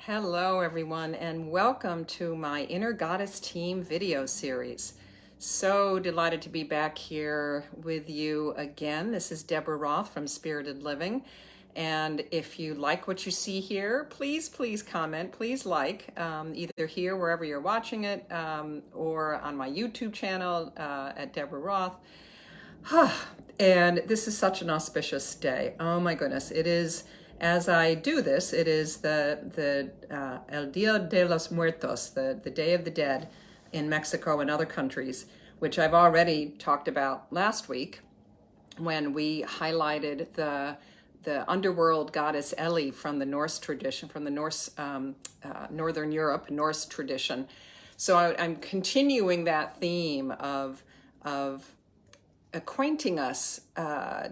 Hello everyone, and welcome to my Inner Goddess Team video series. So delighted to be back here with you again. This is Deborah Roth from Spirited Living. And if you like what you see here, please comment, please like, either here wherever you're watching it, or on my YouTube channel at Deborah Roth. And this is such an auspicious day. Oh my goodness, it is. As I do this, it is the El Dia de los Muertos, the Day of the Dead in Mexico and other countries, which I've already talked about last week when we highlighted the underworld goddess Eli from the Norse tradition, from the Norse, Northern Europe, Norse tradition. So I'm continuing that theme of acquainting us, I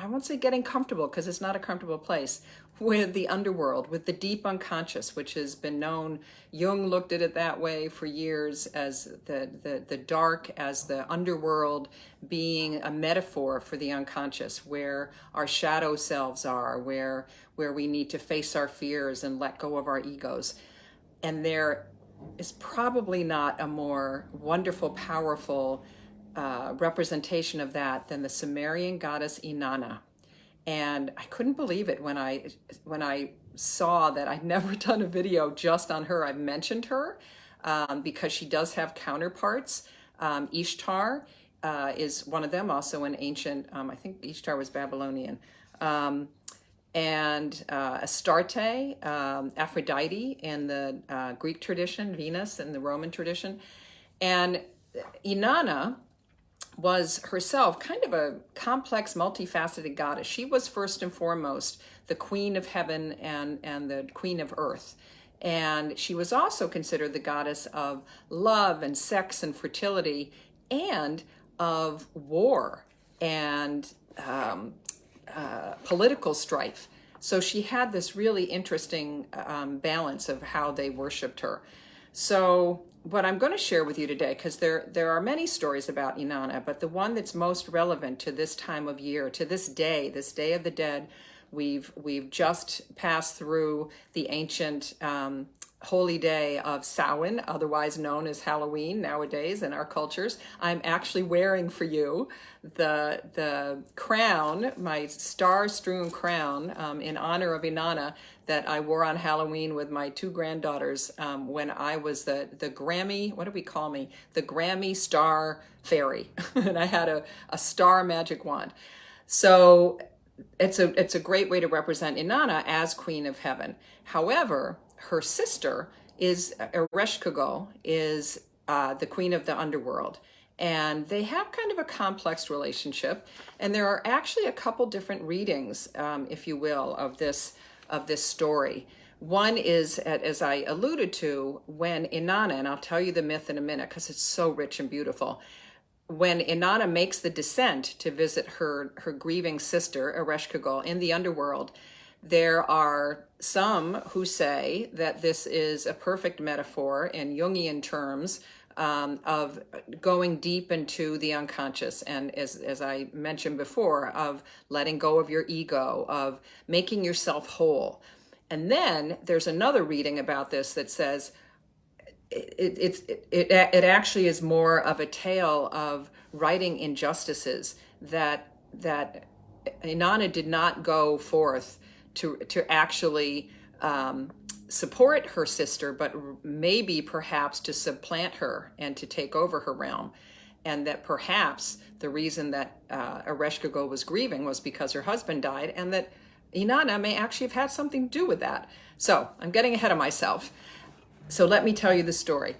won't say getting comfortable because it's not a comfortable place, with the underworld, with the deep unconscious, which has been known. Jung looked at it that way for years, as the dark, as the underworld being a metaphor for the unconscious, where our shadow selves are, where we need to face our fears and let go of our egos. And there is probably not a more wonderful, powerful representation of that than the Sumerian goddess Inanna. And I couldn't believe it when I saw that I'd never done a video just on her. I've mentioned her because she does have counterparts. Ishtar is one of them, also an ancient, I think Ishtar was Babylonian. And Astarte, Aphrodite in the Greek tradition, Venus in the Roman tradition. And Inanna was herself kind of a complex, multifaceted goddess. She was first and foremost the queen of heaven and the queen of earth. And she was also considered the goddess of love and sex and fertility, and of war and political strife. So she had this really interesting balance of how they worshipped her. So what I'm going to share with you today, because there are many stories about Inanna, but the one that's most relevant to this time of year, to this Day of the Dead, we've just passed through the ancient holy day of Samhain, otherwise known as Halloween nowadays in our cultures. I'm actually wearing for you the crown, my star-strewn crown, in honor of Inanna, that I wore on Halloween with my two granddaughters when I was the Grammy, what do we call me? The Grammy Star Fairy. And I had a star magic wand. So it's a great way to represent Inanna as Queen of Heaven. However, her sister is Ereshkigal, is the queen of the underworld. And they have kind of a complex relationship. And there are actually a couple different readings, if you will, of this story. One is, as I alluded to, when Inanna, and I'll tell you the myth in a minute because it's so rich and beautiful, when Inanna makes the descent to visit her grieving sister, Ereshkigal, in the underworld, there are some who say that this is a perfect metaphor in Jungian terms of going deep into the unconscious, and as I mentioned before, of letting go of your ego, of making yourself whole. And then there's another reading about this that says it actually is more of a tale of righting injustices, that Inanna did not go forth to actually support her sister, but maybe perhaps to supplant her and to take over her realm. And that perhaps the reason that Ereshkigal was grieving was because her husband died, and that Inanna may actually have had something to do with that. So I'm getting ahead of myself. So let me tell you the story.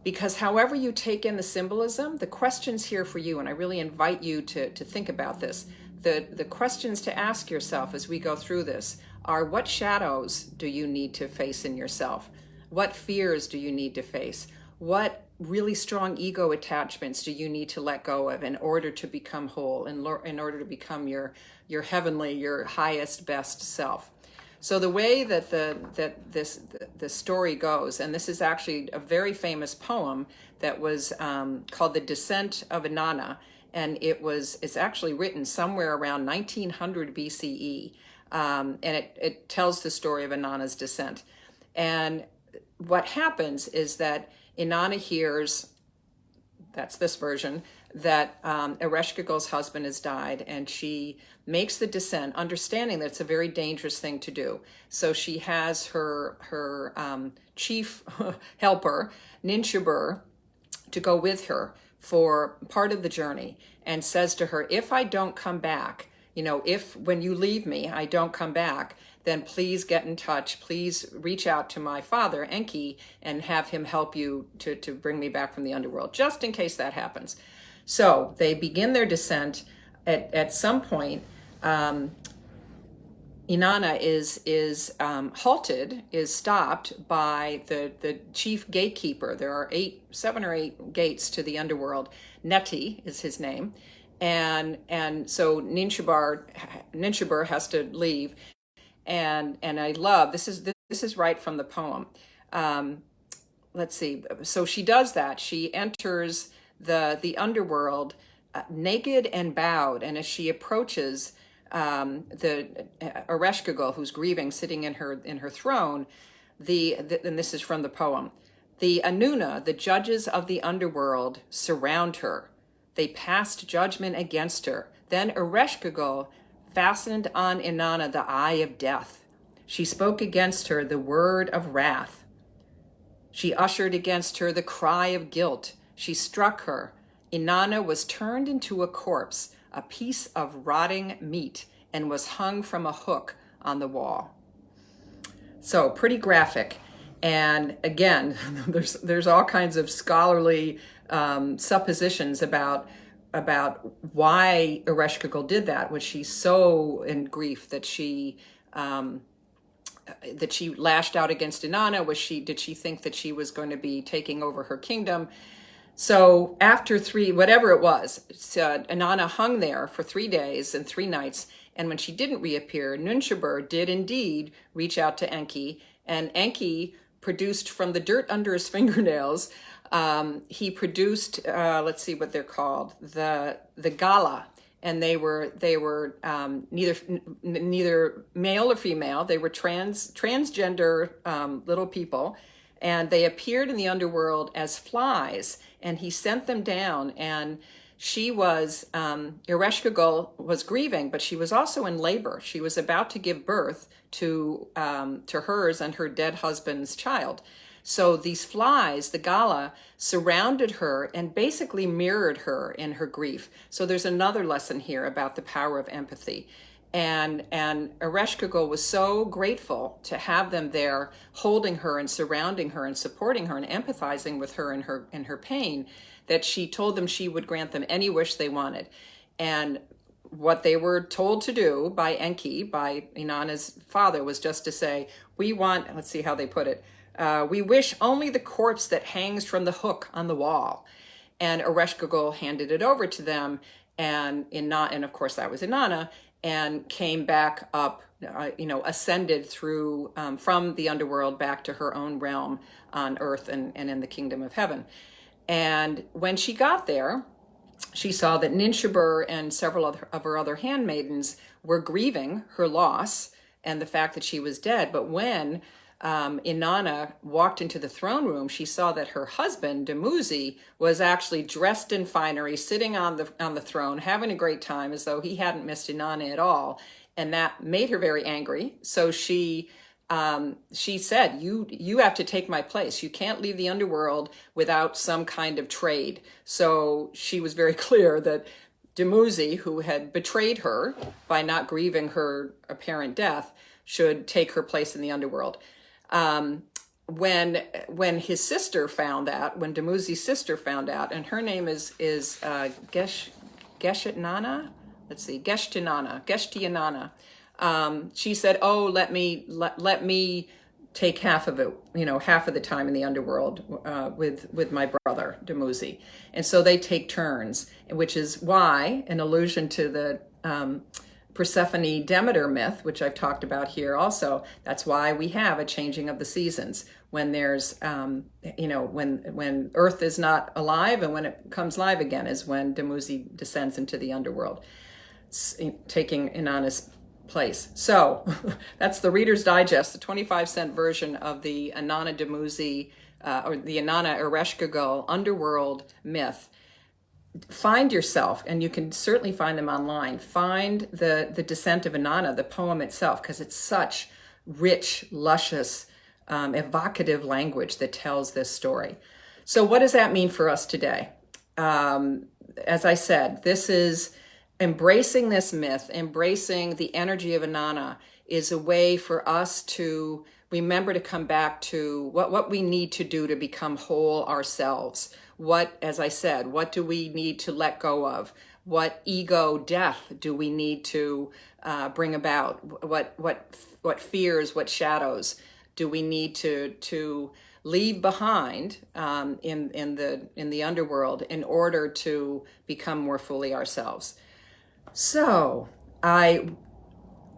Because however you take in the symbolism, the questions here for you, and I really invite you to think about this, the questions to ask yourself as we go through this are: what shadows do you need to face in yourself? What fears do you need to face? What really strong ego attachments do you need to let go of in order to become whole, in order to become your heavenly, your highest, best self? So the way that the story goes, and this is actually a very famous poem that was called the Descent of Inanna, and it's actually written somewhere around 1900 BCE, and it tells the story of Inanna's descent. And what happens is that Inanna hears, that's this version, that Ereshkigal's husband has died, and she makes the descent, understanding that it's a very dangerous thing to do. So she has her chief helper, Ninshubur, to go with her for part of the journey, and says to her, if I don't come back, if when you leave me, I don't come back, then please get in touch. Please reach out to my father, Enki, and have him help you to bring me back from the underworld, just in case that happens. So they begin their descent. At some point, Inanna is halted, is stopped by the chief gatekeeper. There are 7 or 8 gates to the underworld. Neti is his name. And so Ninshubur has to leave. And I love, this is right from the poem. Let's see. So she does that. She enters the underworld naked and bowed. And as she approaches the Ereshkigal, who's grieving, sitting in her throne, and this is from the poem, the Anuna, the judges of the underworld, surround her. They passed judgment against her. Then Ereshkigal fastened on Inanna the eye of death. She spoke against her the word of wrath. She ushered against her the cry of guilt. She struck her. Inanna was turned into a corpse, a piece of rotting meat, and was hung from a hook on the wall. So pretty graphic. And again, there's all kinds of scholarly suppositions about why Ereshkigal did that. Was she so in grief that she lashed out against Inanna? Did she think that she was going to be taking over her kingdom? So after 3, whatever it was, Inanna hung there for 3 days and 3 nights. And when she didn't reappear, Ninshubur did indeed reach out to Enki, and Enki produced from the dirt under his fingernails. He produced, let's see what they're called, the gala, and they were neither male or female. They were transgender little people, and they appeared in the underworld as flies. And he sent them down, and she was Ereshkigal was grieving, but she was also in labor. She was about to give birth to hers and her dead husband's child. So these flies, the gala, surrounded her and basically mirrored her in her grief. So there's another lesson here about the power of empathy. And Ereshkigal was so grateful to have them there, holding her and surrounding her and supporting her and empathizing with her in her pain, that she told them she would grant them any wish they wanted. And what they were told to do by Enki, by Inanna's father, was just to say, we want, let's see how they put it, we wish only the corpse that hangs from the hook on the wall. And Ereshkigal handed it over to them, and of course that was Inanna, and came back up, ascended through from the underworld back to her own realm on earth and in the kingdom of heaven. And when she got there, she saw that Ninshubur and several of her other handmaidens were grieving her loss and the fact that she was dead. But when Inanna walked into the throne room, she saw that her husband, Dumuzi, was actually dressed in finery, sitting on the throne, having a great time, as though he hadn't missed Inanna at all. And that made her very angry. So she said, you have to take my place. You can't leave the underworld without some kind of trade. So she was very clear that Dumuzi, who had betrayed her by not grieving her apparent death, should take her place in the underworld. When his sister found that, when Dumuzi's sister found out, and her name is Geshtinanna, she said, "Oh, let me take half of it, half of the time in the underworld with my brother Dumuzi." And so they take turns, which is why, in allusion to the Persephone Demeter myth, which I've talked about here also, that's why we have a changing of the seasons when there's, when Earth is not alive, and when it comes live again is when Dumuzi descends into the underworld, taking Inanna's place. So that's the Reader's Digest, the 25-cent version of the Inanna Demuzi, or the Inanna Ereshkigal underworld myth. Find yourself, and you can certainly find them online. Find the Descent of Inanna, the poem itself, because it's such rich, luscious, evocative language that tells this story. So what does that mean for us today? As I said, this is embracing this myth, embracing the energy of Inanna is a way for us to remember to come back to what we need to do to become whole ourselves. What, as I said, what do we need to let go of? What ego death do we need to bring about? What fears, what shadows do we need to leave behind in the underworld in order to become more fully ourselves? So I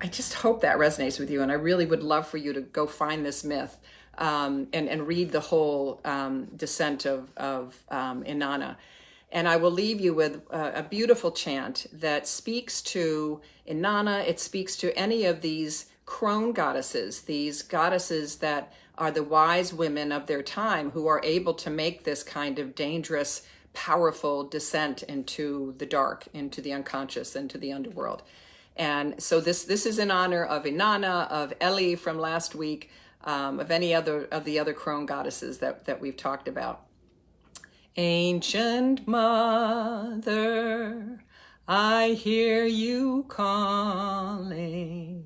just hope that resonates with you, and I really would love for you to go find this myth and read the whole Descent of Inanna. And I will leave you with a beautiful chant that speaks to Inanna. It speaks to any of these crone goddesses, these goddesses that are the wise women of their time who are able to make this kind of dangerous, powerful descent into the dark, into the unconscious, into the underworld. And so this is in honor of Inanna, of Eli from last week, of any other of the other crone goddesses that we've talked about. Ancient Mother, I hear you calling.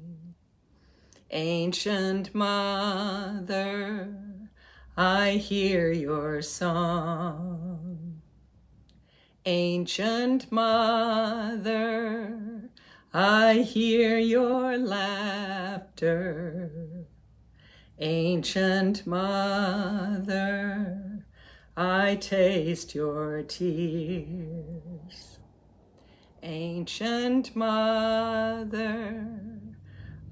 Ancient Mother, I hear your song. Ancient Mother, I hear your laughter. Ancient Mother, I taste your tears. Ancient Mother,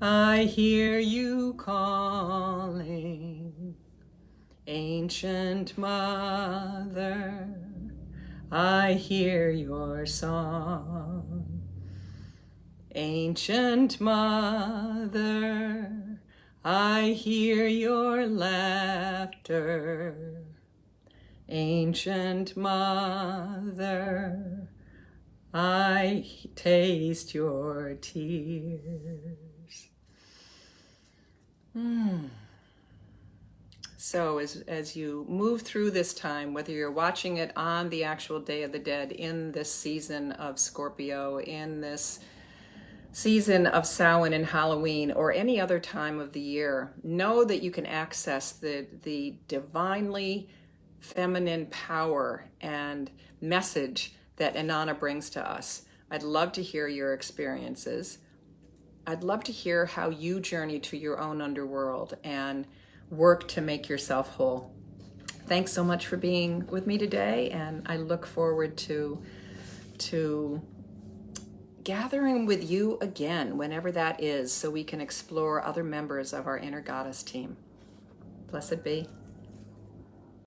I hear you calling. Ancient Mother, I hear your song. Ancient Mother, I hear your laughter. Ancient Mother, I taste your tears. So as you move through this time, whether you're watching it on the actual Day of the Dead, in this season of Scorpio, in this season of Samhain and Halloween, or any other time of the year, know that you can access the divinely feminine power and message that Inanna brings to us. I'd love to hear your experiences. I'd love to hear how you journey to your own underworld and work to make yourself whole. Thanks so much for being with me today, and I look forward to gathering with you again, whenever that is, so we can explore other members of our Inner Goddess team. Blessed be.